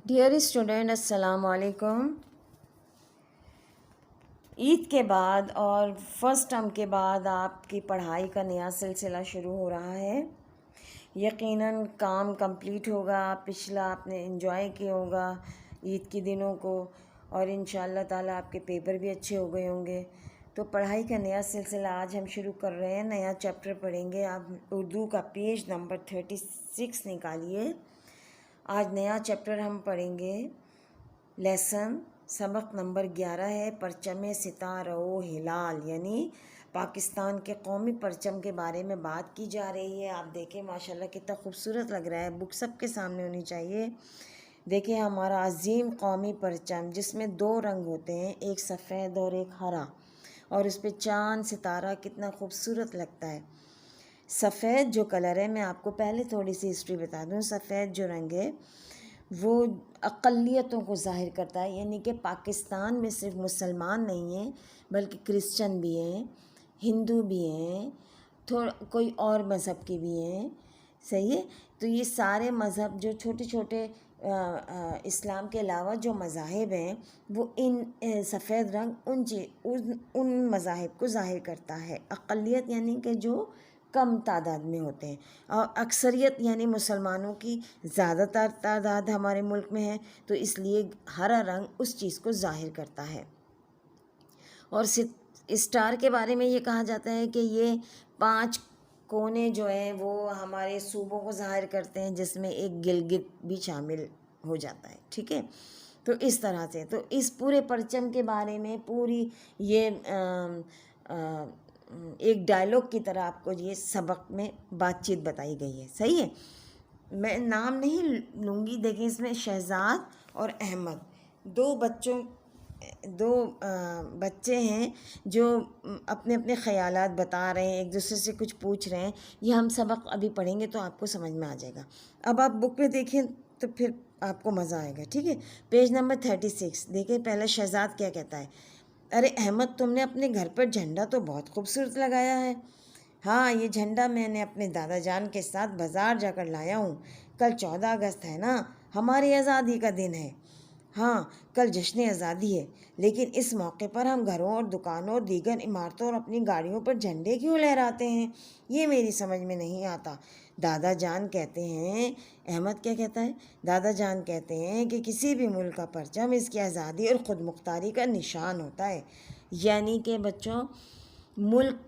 Dear student, السلام علیکم۔ عید کے بعد اور فرسٹ ٹرم کے بعد آپ کی پڑھائی کا نیا سلسلہ شروع ہو رہا ہے۔ یقیناً کام کمپلیٹ ہوگا، پچھلا آپ نے انجوائے کیا ہوگا عید کے دنوں کو، اور انشاءاللہ تعالیٰ آپ کے پیپر بھی اچھے ہو گئے ہوں گے۔ تو پڑھائی کا نیا سلسلہ آج ہم شروع کر رہے ہیں، نیا چیپٹر پڑھیں گے۔ آپ اردو کا پیج نمبر 36 نکالیے۔ آج نیا چیپٹر ہم پڑھیں گے، لیسن سبق نمبر 11 ہے، پرچم ستارہ و ہلال، یعنی پاکستان کے قومی پرچم کے بارے میں بات کی جا رہی ہے۔ آپ دیکھیں ماشاءاللہ کتنا خوبصورت لگ رہا ہے، بک سب کے سامنے ہونی چاہیے۔ دیکھیں ہمارا عظیم قومی پرچم جس میں 2 رنگ ہوتے ہیں، ایک سفید اور ایک ہرا، اور اس پہ چاند ستارہ کتنا خوبصورت لگتا ہے۔ سفید جو کلر ہے، میں آپ کو پہلے تھوڑی سی ہسٹری بتا دوں۔ سفید جو رنگ ہے وہ اقلیتوں کو ظاہر کرتا ہے، یعنی کہ پاکستان میں صرف مسلمان نہیں ہیں بلکہ کرسچن بھی ہیں، ہندو بھی ہیں، کوئی اور مذہب کے بھی ہیں، صحیح ہے۔ تو یہ سارے مذہب جو چھوٹے چھوٹے اسلام کے علاوہ جو مذاہب ہیں، وہ ان سفید رنگ ان مذاہب کو ظاہر کرتا ہے۔ اقلیت یعنی کہ جو کم تعداد میں ہوتے ہیں، اور اکثریت یعنی مسلمانوں کی زیادہ تر تعداد ہمارے ملک میں ہے، تو اس لیے ہرا رنگ اس چیز کو ظاہر کرتا ہے۔ اور اسٹار کے بارے میں یہ کہا جاتا ہے کہ یہ 5 کونے جو ہیں وہ ہمارے صوبوں کو ظاہر کرتے ہیں، جس میں ایک گلگت بھی شامل ہو جاتا ہے، ٹھیک ہے۔ تو اس طرح سے تو اس پورے پرچم کے بارے میں پوری یہ ایک ڈائلاگ کی طرح آپ کو یہ سبق میں بات چیت بتائی گئی ہے، صحیح ہے۔ میں نام نہیں لوں گی، دیکھیں اس میں شہزاد اور احمد دو بچے ہیں جو اپنے اپنے خیالات بتا رہے ہیں، ایک دوسرے سے کچھ پوچھ رہے ہیں۔ یہ ہم سبق ابھی پڑھیں گے تو آپ کو سمجھ میں آ جائے گا۔ اب آپ بک میں دیکھیں تو پھر آپ کو مزہ آئے گا، ٹھیک ہے۔ پیج نمبر 36 دیکھیں، پہلا شہزاد کیا کہتا ہے۔ ارے احمد، تم نے اپنے گھر پر جھنڈا تو بہت خوبصورت لگایا ہے۔ ہاں، یہ جھنڈا میں نے اپنے دادا جان کے ساتھ بازار جا کر لایا ہوں۔ کل 14 اگست ہے نا، ہماری آزادی کا دن ہے۔ ہاں، کل جشن آزادی ہے، لیکن اس موقع پر ہم گھروں اور دکانوں اور دیگر عمارتوں اور اپنی گاڑیوں پر جھنڈے کیوں لہراتے ہیں؟ یہ میری سمجھ میں نہیں آتا۔ دادا جان کہتے ہیں، احمد کیا کہتا ہے؟ دادا جان کہتے ہیں کہ کسی بھی ملک کا پرچم اس کی آزادی اور خود مختاری کا نشان ہوتا ہے۔ یعنی کہ بچوں، ملک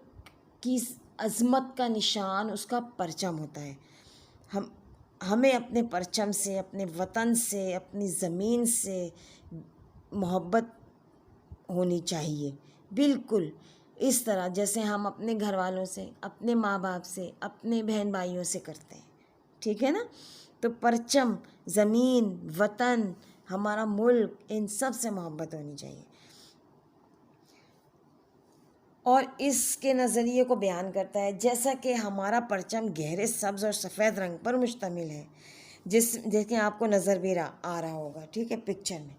کی عظمت کا نشان اس کا پرچم ہوتا ہے۔ ہمیں اپنے پرچم سے، اپنے وطن سے، اپنی زمین سے محبت ہونی چاہیے، بالکل اس طرح جیسے ہم اپنے گھر والوں سے، اپنے ماں باپ سے، اپنے بہن بھائیوں سے کرتے ہیں، ٹھیک ہے نا۔ تو پرچم، زمین، وطن، ہمارا ملک، ان سب سے محبت ہونی چاہیے۔ اور اس کے نظریے کو بیان کرتا ہے، جیسا کہ ہمارا پرچم گہرے سبز اور سفید رنگ پر مشتمل ہے، دیکھیں آپ کو نظر بھی آ رہا ہوگا، ٹھیک ہے، پکچر میں،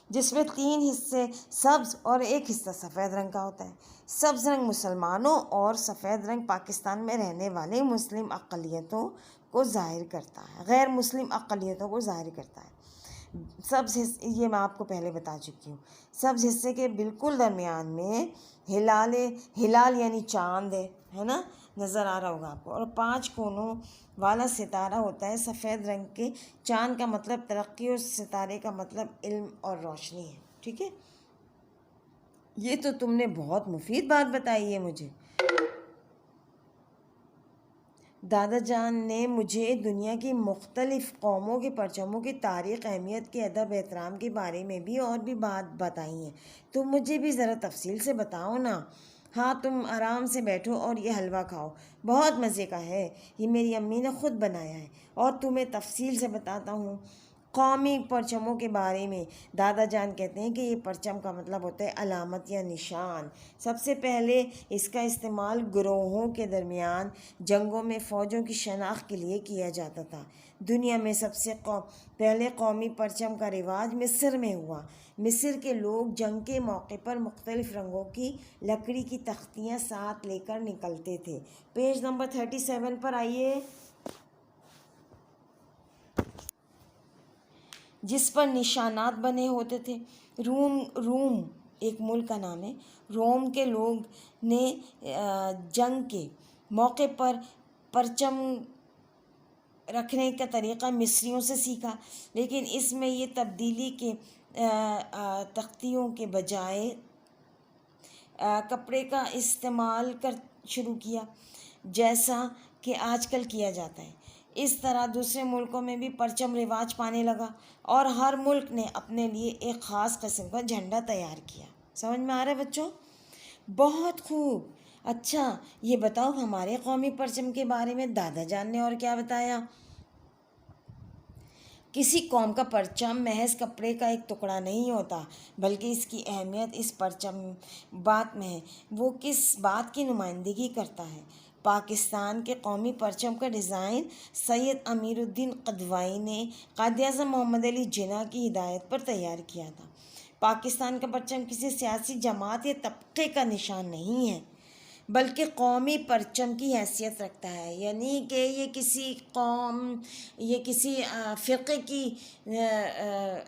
جس میں 3 حصے سبز اور 1 حصہ سفید رنگ کا ہوتا ہے۔ سبز رنگ مسلمانوں اور سفید رنگ پاکستان میں رہنے والے مسلم اقلیتوں کو ظاہر کرتا ہے، غیر مسلم اقلیتوں کو ظاہر کرتا ہے۔ سبز حصے، یہ میں آپ کو پہلے بتا چکی ہوں، سبز حصے کے بالکل درمیان میں ہلال یعنی چاند ہے نا، نظر آ رہا ہوگا آپ کو، اور 5 کونوں والا ستارہ ہوتا ہے سفید رنگ کے۔ چاند کا مطلب ترقی اور ستارے کا مطلب علم اور روشنی ہے، ٹھیک ہے۔ یہ تو تم نے بہت مفید بات بتائی ہے مجھے۔ دادا جان نے مجھے دنیا کی مختلف قوموں کے پرچموں کی تاریخ، اہمیت کے ادب احترام کے بارے میں بھی اور بھی بات بتائی ہیں۔ تم مجھے بھی ذرا تفصیل سے بتاؤ نا۔ ہاں، تم آرام سے بیٹھو اور یہ حلوہ کھاؤ، بہت مزے کا ہے، یہ میری امی نے خود بنایا ہے، اور تمہیں تفصیل سے بتاتا ہوں۔ قومی پرچموں کے بارے میں دادا جان کہتے ہیں کہ یہ پرچم کا مطلب ہوتا ہے علامت یا نشان۔ سب سے پہلے اس کا استعمال گروہوں کے درمیان جنگوں میں فوجوں کی شناخت کے لیے کیا جاتا تھا۔ دنیا میں سب سے پہلے قومی پرچم کا رواج مصر میں ہوا۔ مصر کے لوگ جنگ کے موقع پر مختلف رنگوں کی لکڑی کی تختیاں ساتھ لے کر نکلتے تھے۔ پیج نمبر 37 پر آئیے۔ جس پر نشانات بنے ہوتے تھے۔ روم ایک ملک کا نام ہے۔ روم کے لوگ نے جنگ کے موقع پر پرچم رکھنے کا طریقہ مصریوں سے سیکھا، لیکن اس میں یہ تبدیلی کے تختیوں کے بجائے کپڑے کا استعمال شروع کیا، جیسا کہ آج کل کیا جاتا ہے۔ اس طرح دوسرے ملکوں میں بھی پرچم رواج پانے لگا اور ہر ملک نے اپنے لیے ایک خاص قسم کا جھنڈا تیار کیا۔ سمجھ میں آ رہا ہے بچوں؟ بہت خوب۔ اچھا یہ بتاؤ ہمارے قومی پرچم کے بارے میں دادا جان نے اور کیا بتایا؟ کسی قوم کا پرچم محض کپڑے کا ایک ٹکڑا نہیں ہوتا، بلکہ اس کی اہمیت اس پرچم بات میں ہے وہ کس بات کی نمائندگی کرتا ہے۔ پاکستان کے قومی پرچم کا ڈیزائن سید امیر الدین قدوئی نے قائد اعظم محمد علی جناح کی ہدایت پر تیار کیا تھا۔ پاکستان کا پرچم کسی سیاسی جماعت یا طبقے کا نشان نہیں ہے، بلکہ قومی پرچم کی حیثیت رکھتا ہے، یعنی کہ یہ کسی قوم، یہ کسی فرقے کی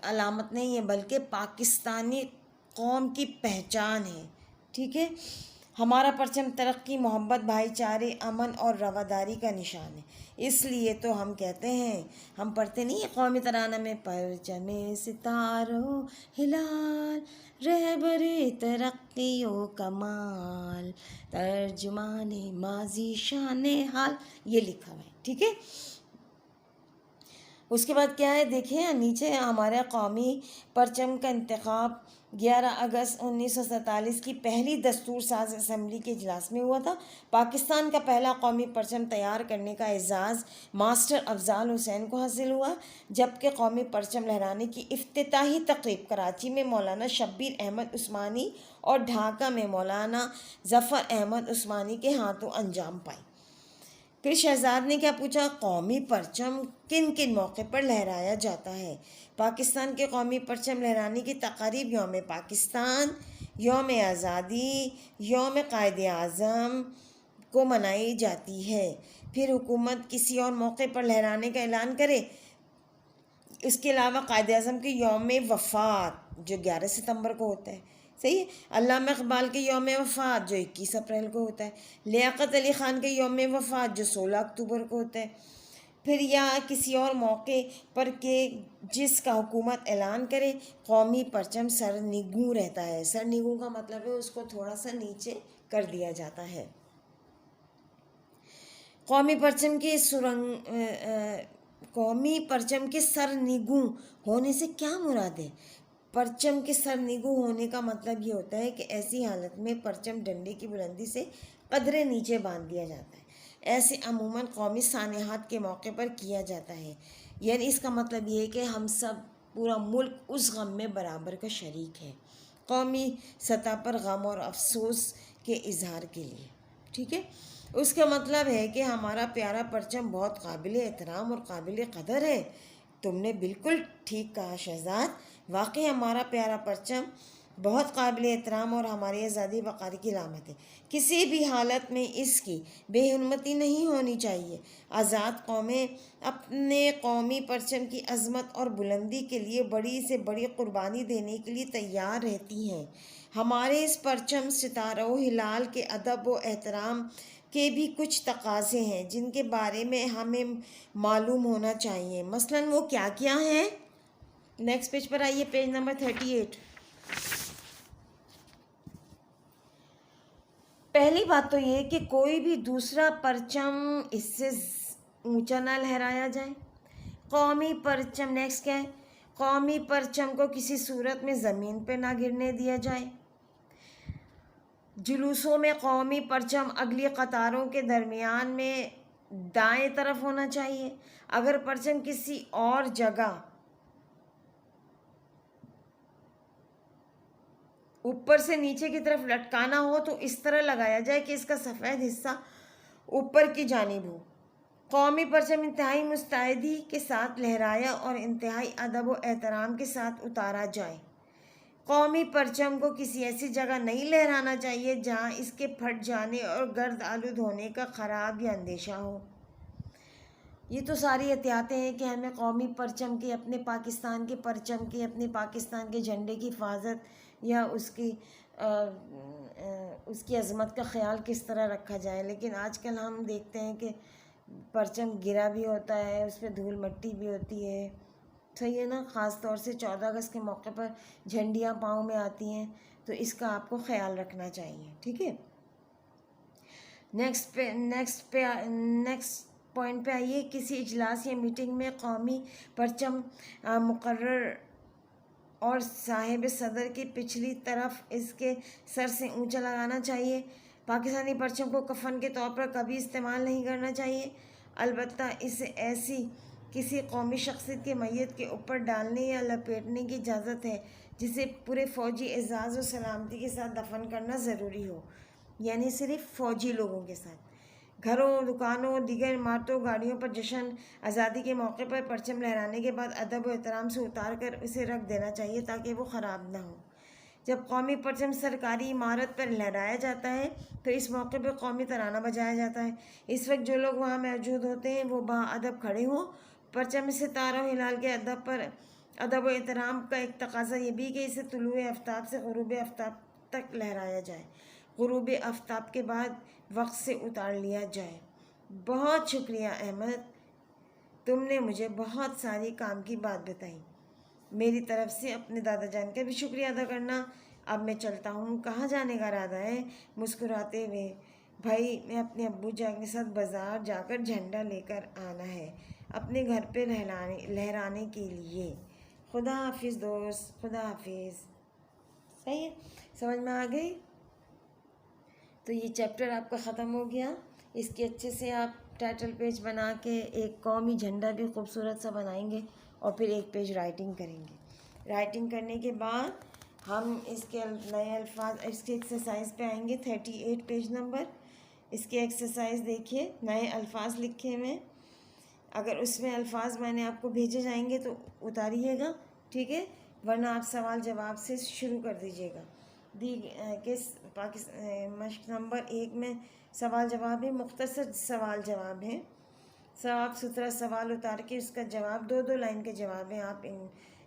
علامت نہیں ہے، بلکہ پاکستانی قوم کی پہچان ہے۔ ٹھیک ہے؟ ہمارا پرچم ترقی، محبت، بھائی چارے، امن اور رواداری کا نشان ہے۔ اس لیے تو ہم کہتے ہیں، ہم پڑھتے نہیں ہیں قومی ترانہ میں، پرچم ستاروں ہلال رہبر ترقی و کمال ترجمان ماضی شان حال، یہ لکھا ہوا ہے۔ ٹھیک ہے؟ اس کے بعد کیا ہے دیکھیں نیچے، ہمارا قومی پرچم کا انتخاب 11 اگست 1947 کی پہلی دستور ساز اسمبلی کے اجلاس میں ہوا تھا۔ پاکستان کا پہلا قومی پرچم تیار کرنے کا اعزاز ماسٹر افضال حسین کو حاصل ہوا، جبکہ قومی پرچم لہرانے کی افتتاحی تقریب کراچی میں مولانا شبیر احمد عثمانی اور ڈھاکہ میں مولانا ظفر احمد عثمانی کے ہاتھوں انجام پائی۔ پھر شہزاد نے کیا پوچھا؟ قومی پرچم کن کن موقع پر لہرایا جاتا ہے؟ پاکستان کے قومی پرچم لہرانے کی تقاریب یوم پاکستان، یوم آزادی، یوم قائد اعظم کو منائی جاتی ہے۔ پھر حکومت کسی اور موقع پر لہرانے کا اعلان کرے، اس کے علاوہ قائد اعظم کے یوم وفات جو 11 ستمبر کو ہوتا ہے، صحیح ہے، علامہ اقبال کے یوم وفات جو 21 اپریل کو ہوتا ہے، لیاقت علی خان کے یوم وفات جو 16 اکتوبر کو ہوتا ہے، پھر یا کسی اور موقع پر کہ جس کا حکومت اعلان کرے، قومی پرچم سرنگوں رہتا ہے۔ سرنگوں کا مطلب ہے اس کو تھوڑا سا نیچے کر دیا جاتا ہے۔ قومی پرچم کے سرنگوں ہونے سے کیا مراد ہے؟ پرچم کے سرنگوں ہونے کا مطلب یہ ہوتا ہے کہ ایسی حالت میں پرچم ڈنڈے کی بلندی سے قدرے نیچے باندھ دیا جاتا ہے۔ ایسے عموماً قومی سانحات کے موقع پر کیا جاتا ہے، یعنی اس کا مطلب یہ ہے کہ ہم سب، پورا ملک اس غم میں برابر کا شریک ہے، قومی سطح پر غم اور افسوس کے اظہار کے لیے۔ ٹھیک ہے؟ اس کا مطلب ہے کہ ہمارا پیارا پرچم بہت قابل احترام اور قابل قدر ہے۔ تم نے بالکل ٹھیک کہا شہزاد، واقعی ہمارا پیارا پرچم بہت قابل احترام اور ہماری آزادی وقار کی علامت ہے۔ کسی بھی حالت میں اس کی بے حرمتی نہیں ہونی چاہیے۔ آزاد قومیں اپنے قومی پرچم کی عظمت اور بلندی کے لیے بڑی سے بڑی قربانی دینے کے لیے تیار رہتی ہیں۔ ہمارے اس پرچم ستاروں ہلال کے ادب و احترام کے بھی کچھ تقاضے ہیں جن کے بارے میں ہمیں معلوم ہونا چاہیے۔ مثلاً وہ کیا کیا ہیں؟ نیکسٹ پیج پر آئیے، پیج نمبر 38۔ پہلی بات تو یہ کہ کوئی بھی دوسرا پرچم اس سے اونچا نہ لہرایا جائے۔ قومی پرچم، نیکسٹ کیا ہے؟ قومی پرچم کو کسی صورت میں زمین پہ نہ گرنے دیا جائے۔ جلوسوں میں قومی پرچم اگلی قطاروں کے درمیان میں دائیں طرف ہونا چاہیے۔ اگر پرچم کسی اور جگہ اوپر سے نیچے کی طرف لٹکانا ہو تو اس طرح لگایا جائے کہ اس کا سفید حصہ اوپر کی جانب ہو۔ قومی پرچم انتہائی مستعدی کے ساتھ لہرایا اور انتہائی ادب و احترام کے ساتھ اتارا جائے۔ قومی پرچم کو کسی ایسی جگہ نہیں لہرانا چاہیے جہاں اس کے پھٹ جانے اور گرد آلود ہونے کا خراب یا اندیشہ ہو۔ یہ تو ساری احتیاطیں ہیں کہ ہمیں قومی پرچم کی، اپنے پاکستان کے پرچم کی، اپنے پاکستان کے جھنڈے کی حفاظت یا اس کی عظمت کا خیال کس طرح رکھا جائے. لیکن آج کل ہم دیکھتے ہیں کہ پرچم گرا بھی ہوتا ہے، اس پہ دھول مٹی بھی ہوتی ہے. صحیح ہے نا. خاص طور سے 14 اگست کے موقع پر جھنڈیاں پاؤں میں آتی ہیں، تو اس کا آپ کو خیال رکھنا چاہیے. ٹھیک ہے. نیکسٹ پوائنٹ پہ آئیے. کسی اجلاس یا میٹنگ میں قومی پرچم مقرر اور صاحب صدر کی پچھلی طرف اس کے سر سے اونچا لگانا چاہیے. پاکستانی پرچم کو کفن کے طور پر کبھی استعمال نہیں کرنا چاہیے. البتہ اسے ایسی کسی قومی شخصیت کے میت کے اوپر ڈالنے یا لپیٹنے کی اجازت ہے جسے پورے فوجی اعزاز و سلامتی کے ساتھ دفن کرنا ضروری ہو. یعنی صرف فوجی لوگوں کے ساتھ. گھروں، دکانوں، دیگر عمارتوں، گاڑیوں پر جشن آزادی کے موقع پر پرچم لہرانے کے بعد ادب و احترام سے اتار کر اسے رکھ دینا چاہیے تاکہ وہ خراب نہ ہو. جب قومی پرچم سرکاری عمارت پر لہرایا جاتا ہے تو اس موقع پہ قومی ترانہ بجایا جاتا ہے. اس وقت جو لوگ وہاں موجود ہوتے ہیں وہ باادب کھڑے ہوں. پرچم سے ستاروں ہلال کے ادب و احترام کا ایک تقاضا یہ بھی کہ اسے طلوع آفتاب سے غروب آفتاب تک لہرایا جائے. غروب آفتاب کے بعد وقت سے اتار لیا جائے. بہت شکریہ احمد، تم نے مجھے بہت ساری کام کی بات بتائی. میری طرف سے اپنے دادا جان کا بھی شکریہ ادا کرنا. اب میں چلتا ہوں. کہاں جانے کا ارادہ ہے؟ مسکراتے ہوئے. بھائی میں اپنے ابو جان کے ساتھ بازار جا کر جھنڈا لے کر آنا ہے اپنے گھر پہ لہرانے کے لیے. خدا حافظ دوست، خدا حافظ. صحیح ہے، سمجھ میں آ گئی؟ تو یہ چیپٹر آپ کا ختم ہو گیا. اس کے اچھے سے آپ ٹائٹل پیج بنا کے ایک قومی جھنڈا بھی خوبصورت سا بنائیں گے اور پھر ایک پیج رائٹنگ کریں گے. رائٹنگ کرنے کے بعد ہم اس کے نئے الفاظ، اس کے ایکسرسائز پہ آئیں گے. 38 پیج نمبر. اس کے ایکسرسائز دیکھیے، نئے الفاظ لکھے ہوئے. اگر اس میں الفاظ میں نے آپ کو بھیجے جائیں گے تو اتاریے گا، ٹھیک ہے؟ ورنہ آپ سوال جواب سے شروع کر دیجیے گا. مشق نمبر 1 میں سوال جواب ہے، مختصر سوال جواب ہے. صاف ستھرا سوال اتار کے اس کا جواب 2 لائن کے جواب ہیں. آپ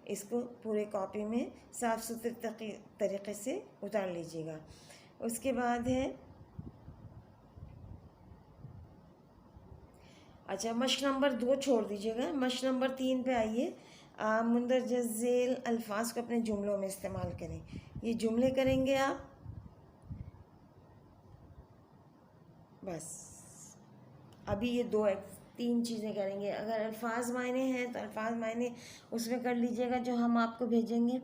اس کو پورے کاپی میں صاف ستھرے طریقے سے اتار لیجیے گا. اس کے بعد ہے اچھا مشق نمبر 2 چھوڑ دیجیے گا. مشق نمبر 3 پہ آئیے. مندرجہ ذیل الفاظ کو اپنے جملوں میں استعمال کریں. یہ جملے کریں گے آپ. بس ابھی یہ 3 چیزیں کریں گے. اگر الفاظ معنی ہیں تو الفاظ معنی اس میں کر لیجیے گا جو ہم آپ کو بھیجیں گے.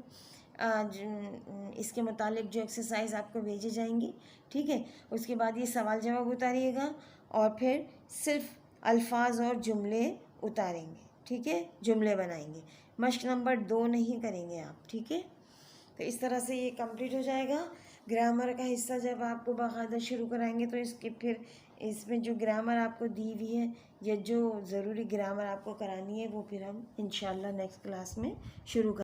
اس کے متعلق جو ایکسرسائز آپ کو بھیجی جائیں گی، ٹھیک ہے؟ اس کے بعد یہ سوال جواب اتاریے گا اور پھر صرف الفاظ اور جملے اتاریں گے، ٹھیک ہے؟ جملے بنائیں گے. مشق نمبر 2 نہیں کریں گے آپ، ٹھیک ہے؟ تو اس طرح سے یہ کمپلیٹ ہو جائے گا. گرامر کا حصہ جب آپ کو باقاعدہ شروع کرائیں گے تو پھر اس میں جو گرامر آپ کو دی ہوئی ہے یا جو ضروری گرامر آپ کو کرانی ہے وہ پھر ہم انشاءاللہ نیکسٹ کلاس میں شروع